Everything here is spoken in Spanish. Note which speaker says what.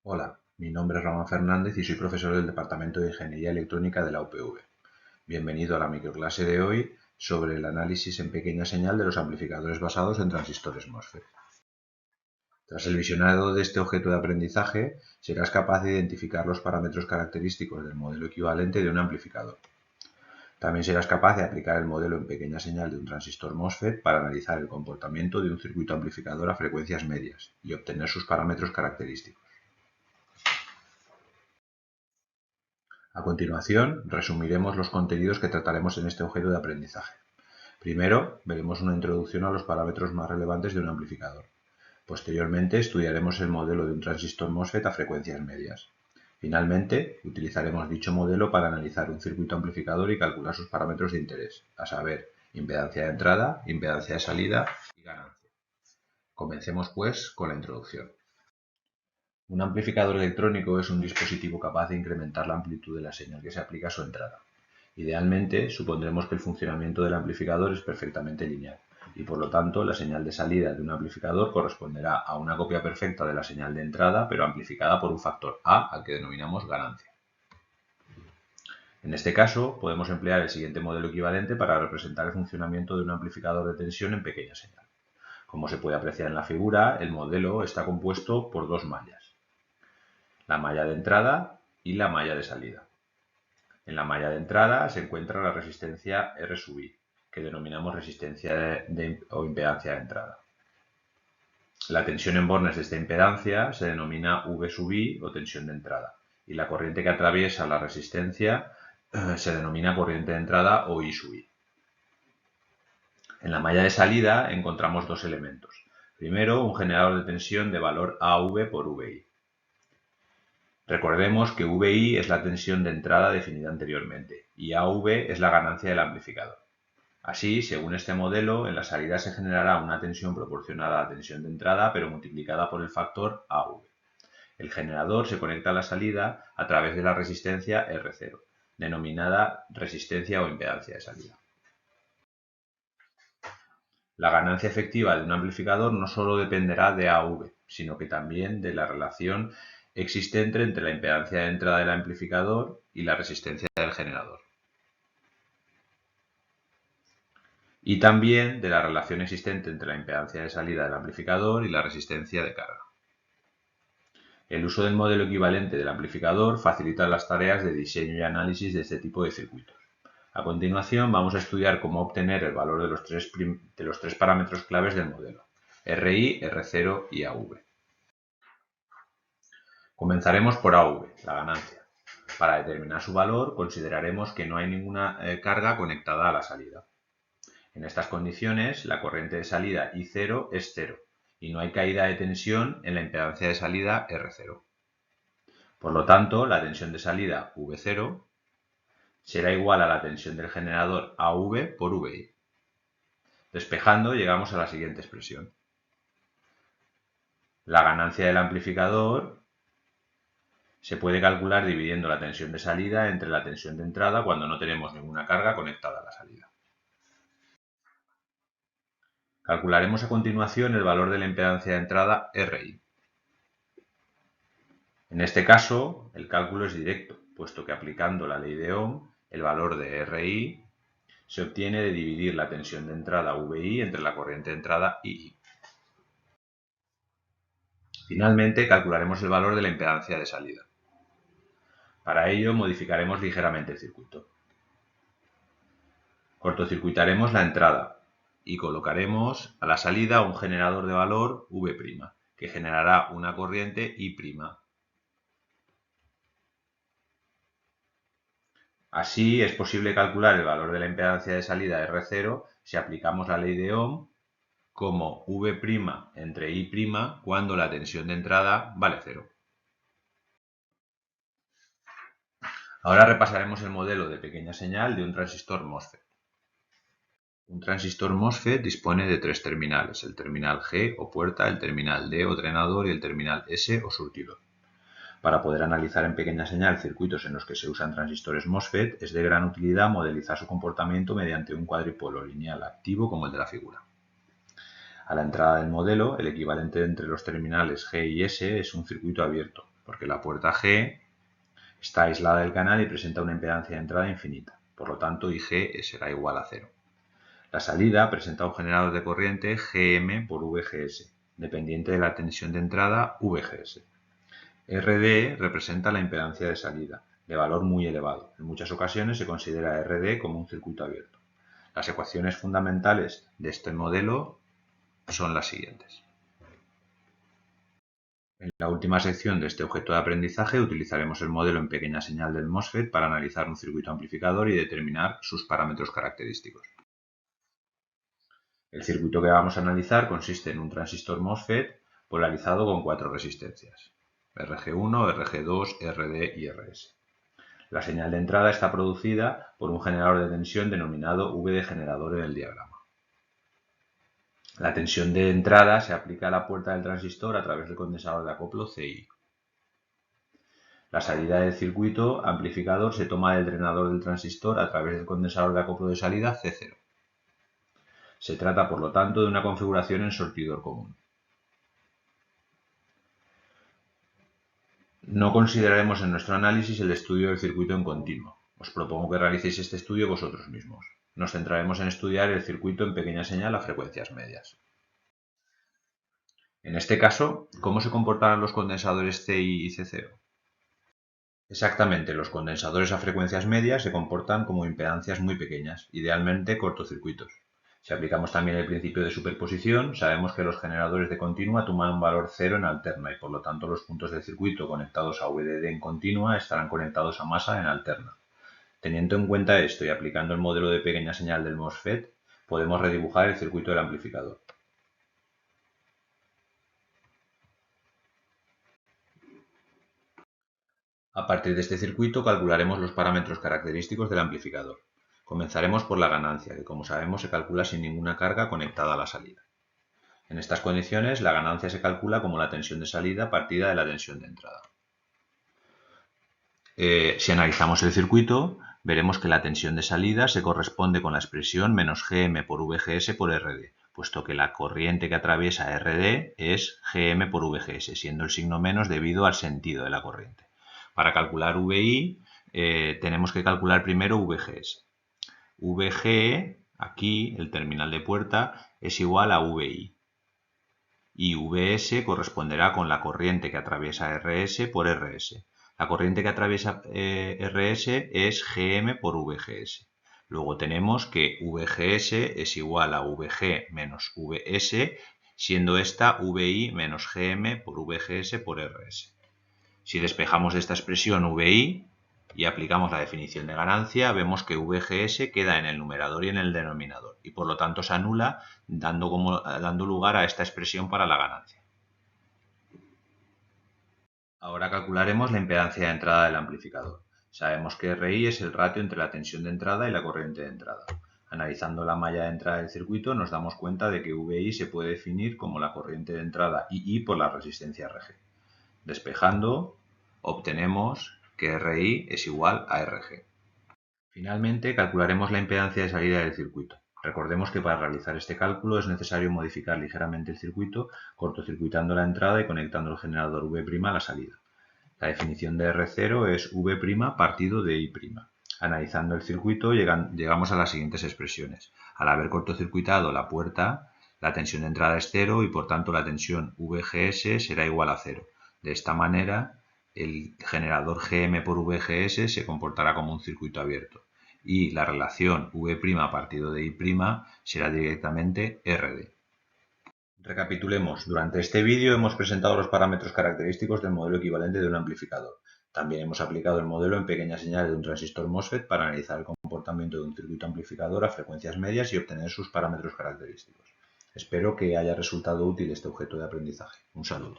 Speaker 1: Hola, mi nombre es Ramón Fernández y soy profesor del Departamento de Ingeniería Electrónica de la UPV. Bienvenido a la microclase de hoy sobre el análisis en pequeña señal de los amplificadores basados en transistores MOSFET. Tras el visionado de este objeto de aprendizaje, serás capaz de identificar los parámetros característicos del modelo equivalente de un amplificador. También serás capaz de aplicar el modelo en pequeña señal de un transistor MOSFET para analizar el comportamiento de un circuito amplificador a frecuencias medias y obtener sus parámetros característicos. A continuación, resumiremos los contenidos que trataremos en este objeto de aprendizaje. Primero, veremos una introducción a los parámetros más relevantes de un amplificador. Posteriormente, estudiaremos el modelo de un transistor MOSFET a frecuencias medias. Finalmente, utilizaremos dicho modelo para analizar un circuito amplificador y calcular sus parámetros de interés, a saber, impedancia de entrada, impedancia de salida y ganancia. Comencemos, pues, con la introducción. Un amplificador electrónico es un dispositivo capaz de incrementar la amplitud de la señal que se aplica a su entrada. Idealmente, supondremos que el funcionamiento del amplificador es perfectamente lineal y, por lo tanto, la señal de salida de un amplificador corresponderá a una copia perfecta de la señal de entrada, pero amplificada por un factor A al que denominamos ganancia. En este caso, podemos emplear el siguiente modelo equivalente para representar el funcionamiento de un amplificador de tensión en pequeña señal. Como se puede apreciar en la figura, el modelo está compuesto por dos mallas: la malla de entrada y la malla de salida. En la malla de entrada se encuentra la resistencia R sub I, que denominamos resistencia o impedancia de entrada. La tensión en bornes de esta impedancia se denomina V sub I o tensión de entrada, y la corriente que atraviesa la resistencia se denomina corriente de entrada o I sub I. En la malla de salida encontramos dos elementos. Primero, un generador de tensión de valor AV por VI. Recordemos que VI es la tensión de entrada definida anteriormente y AV es la ganancia del amplificador. Así, según este modelo, en la salida se generará una tensión proporcional a la tensión de entrada, pero multiplicada por el factor AV. El generador se conecta a la salida a través de la resistencia R0, denominada resistencia o impedancia de salida. La ganancia efectiva de un amplificador no solo dependerá de AV, sino que también de la relación existente entre la impedancia de entrada del amplificador y la resistencia del generador. Y también de la relación existente entre la impedancia de salida del amplificador y la resistencia de carga. El uso del modelo equivalente del amplificador facilita las tareas de diseño y análisis de este tipo de circuitos. A continuación vamos a estudiar cómo obtener el valor de los tres parámetros claves del modelo: RI, R0 y AV. Comenzaremos por AV, la ganancia. Para determinar su valor consideraremos que no hay ninguna carga conectada a la salida. En estas condiciones, la corriente de salida I0 es 0 y no hay caída de tensión en la impedancia de salida R0. Por lo tanto, la tensión de salida V0 será igual a la tensión del generador AV por VI. Despejando, llegamos a la siguiente expresión. La ganancia del amplificador se puede calcular dividiendo la tensión de salida entre la tensión de entrada cuando no tenemos ninguna carga conectada a la salida. Calcularemos a continuación el valor de la impedancia de entrada RI. En este caso, el cálculo es directo, puesto que aplicando la ley de Ohm, el valor de RI se obtiene de dividir la tensión de entrada VI entre la corriente de entrada II. Finalmente, calcularemos el valor de la impedancia de salida. Para ello, modificaremos ligeramente el circuito. Cortocircuitaremos la entrada y colocaremos a la salida un generador de valor V', que generará una corriente I'. Así, es posible calcular el valor de la impedancia de salida R0 si aplicamos la ley de Ohm como V' entre I' cuando la tensión de entrada vale 0. Ahora repasaremos el modelo de pequeña señal de un transistor MOSFET. Un transistor MOSFET dispone de tres terminales: el terminal G o puerta, el terminal D o drenador y el terminal S o surtidor. Para poder analizar en pequeña señal circuitos en los que se usan transistores MOSFET, es de gran utilidad modelizar su comportamiento mediante un cuadripolo lineal activo como el de la figura. A la entrada del modelo, el equivalente entre los terminales G y S es un circuito abierto, porque la puerta G está aislada del canal y presenta una impedancia de entrada infinita. Por lo tanto, IG será igual a 0. La salida presenta un generador de corriente Gm por VGS, dependiente de la tensión de entrada VGS. RD representa la impedancia de salida, de valor muy elevado. En muchas ocasiones se considera RD como un circuito abierto. Las ecuaciones fundamentales de este modelo son las siguientes. En la última sección de este objeto de aprendizaje utilizaremos el modelo en pequeña señal del MOSFET para analizar un circuito amplificador y determinar sus parámetros característicos. El circuito que vamos a analizar consiste en un transistor MOSFET polarizado con 4 resistencias, RG1, RG2, RD y RS. La señal de entrada está producida por un generador de tensión denominado V de generador en el diagrama. La tensión de entrada se aplica a la puerta del transistor a través del condensador de acoplo CI. La salida del circuito amplificador se toma del drenador del transistor a través del condensador de acoplo de salida C0. Se trata, por lo tanto, de una configuración en sortidor común. No consideraremos en nuestro análisis el estudio del circuito en continuo. Os propongo que realicéis este estudio vosotros mismos. Nos centraremos en estudiar el circuito en pequeña señal a frecuencias medias. En este caso, ¿cómo se comportarán los condensadores CI y C0? Exactamente, los condensadores a frecuencias medias se comportan como impedancias muy pequeñas, idealmente cortocircuitos. Si aplicamos también el principio de superposición, sabemos que los generadores de continua toman un valor 0 en alterna y por lo tanto los puntos del circuito conectados a VDD en continua estarán conectados a masa en alterna. Teniendo en cuenta esto y aplicando el modelo de pequeña señal del MOSFET, podemos redibujar el circuito del amplificador. A partir de este circuito calcularemos los parámetros característicos del amplificador. Comenzaremos por la ganancia, que como sabemos se calcula sin ninguna carga conectada a la salida. En estas condiciones, la ganancia se calcula como la tensión de salida partida de la tensión de entrada. Si analizamos el circuito, veremos que la tensión de salida se corresponde con la expresión menos Gm por VGS por RD, puesto que la corriente que atraviesa RD es Gm por VGS, siendo el signo menos debido al sentido de la corriente. Para calcular VI, tenemos que calcular primero VGS. VG, aquí, el terminal de puerta, es igual a VI. Y Vs corresponderá con la corriente que atraviesa RS por RS. La corriente que atraviesa RS es Gm por Vgs. Luego tenemos que Vgs es igual a Vg menos Vs, siendo esta Vi menos Gm por Vgs por Rs. Si despejamos esta expresión Vi y aplicamos la definición de ganancia, vemos que VGS queda en el numerador y en el denominador y por lo tanto se anula dando lugar a esta expresión para la ganancia. Ahora calcularemos la impedancia de entrada del amplificador. Sabemos que RI es el ratio entre la tensión de entrada y la corriente de entrada. Analizando la malla de entrada del circuito nos damos cuenta de que VI se puede definir como la corriente de entrada y I por la resistencia RG. Despejando, obtenemos que RI es igual a RG. Finalmente, calcularemos la impedancia de salida del circuito. Recordemos que para realizar este cálculo es necesario modificar ligeramente el circuito, cortocircuitando la entrada y conectando el generador V' a la salida. La definición de R0 es V' partido de I'. Analizando el circuito llegamos a las siguientes expresiones. Al haber cortocircuitado la puerta, la tensión de entrada es 0 y por tanto la tensión VGS será igual a 0. De esta manera, el generador Gm por VGS se comportará como un circuito abierto y la relación V' partido de I' será directamente RD. Recapitulemos, durante este vídeo hemos presentado los parámetros característicos del modelo equivalente de un amplificador. También hemos aplicado el modelo en pequeña señal de un transistor MOSFET para analizar el comportamiento de un circuito amplificador a frecuencias medias y obtener sus parámetros característicos. Espero que haya resultado útil este objeto de aprendizaje. Un saludo.